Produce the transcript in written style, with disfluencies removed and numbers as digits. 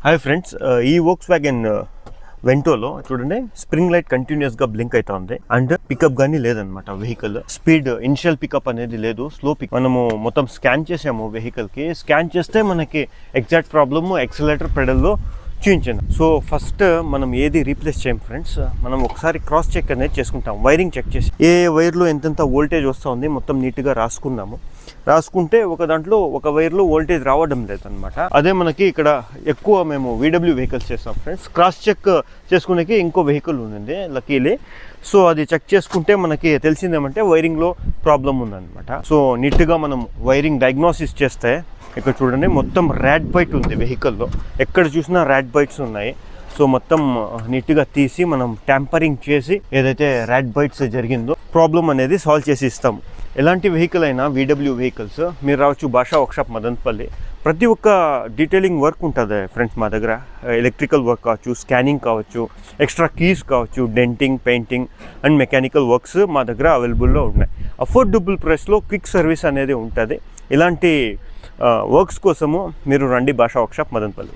Hi friends, ఈ Volkswagen వెంటోలో చూడండి spring light continuous గా బ్లింక్ అవుతా ఉంది అండ్ పికప్ గానీ లేదనమాట. వెహికల్ స్పీడ్ ఇనిషియల్ పికప్ అనేది లేదు, స్లో పిక్. మనము మొత్తం స్కాన్ చేసాము వెహికల్ కి. స్కాన్ చేస్తే మనకి ఎగ్జాక్ట్ ప్రాబ్లమ్ యాక్సిలరేటర్ పెడల్లో చూపించింది. సో ఫస్ట్ మనం ఏది రీప్లేస్ చేయం ఫ్రెండ్స్, మనం ఒకసారి క్రాస్ చెక్ అనేది చేసుకుంటాం. వైరింగ్ చెక్ చేసి ఏ వైర్లో ఎంతెంత వోల్టేజ్ వస్తుంది మొత్తం నీట్గా రాసుకున్నాము. రాసుకుంటే ఒక దాంట్లో ఒక వైర్లో వోల్టేజ్ రావడం లేదనమాట. అదే మనకి ఇక్కడ ఎక్కువ మేము VW వెహికల్స్ చేస్తాం ఫ్రెండ్స్. క్రాస్ చెక్ చేసుకునేకి ఇంకో వెహికల్ ఉంది లక్కీలీ. సో అది చెక్ చేసుకుంటే మనకి తెలిసిందేమంటే వైరింగ్లో ప్రాబ్లం ఉందన్నమాట. సో నీట్గా మనం వైరింగ్ డయాగ్నోసిస్ చేస్తే ఇక్కడ చూడండి మొత్తం ర్యాట్ బైట్ ఉంది వెహికల్లో. ఎక్కడ చూసినా ర్యాట్ బైట్స్ ఉన్నాయి. సో మొత్తం నీట్గా తీసి మనం ట్యాంపరింగ్ చేసి ఏదైతే ర్యాట్ బైట్స్ జరిగిందో ప్రాబ్లం అనేది సాల్వ్ చేసి ఇస్తాము. ఎలాంటి వెహికల్ అయినా VW వెహికల్స్ మీరు రావచ్చు భాషా వర్క్షాప్ మదనపల్లి. ప్రతి ఒక్క డీటెయిలింగ్ వర్క్ ఉంటుంది ఫ్రెండ్స్ మా దగ్గర. ఎలక్ట్రికల్ వర్క్ కావచ్చు, స్కానింగ్ కావచ్చు, ఎక్స్ట్రా కీస్ కావచ్చు, denting, painting and mechanical works మా దగ్గర అవైలబుల్లో ఉన్నాయి. అఫోర్డబుల్ ప్రైస్లో క్విక్ సర్వీస్ అనేది ఉంటుంది. ఇలాంటి వర్క్స్ కోసము మీరు రండి భాషా వర్క్షాప్ మదనపల్లి.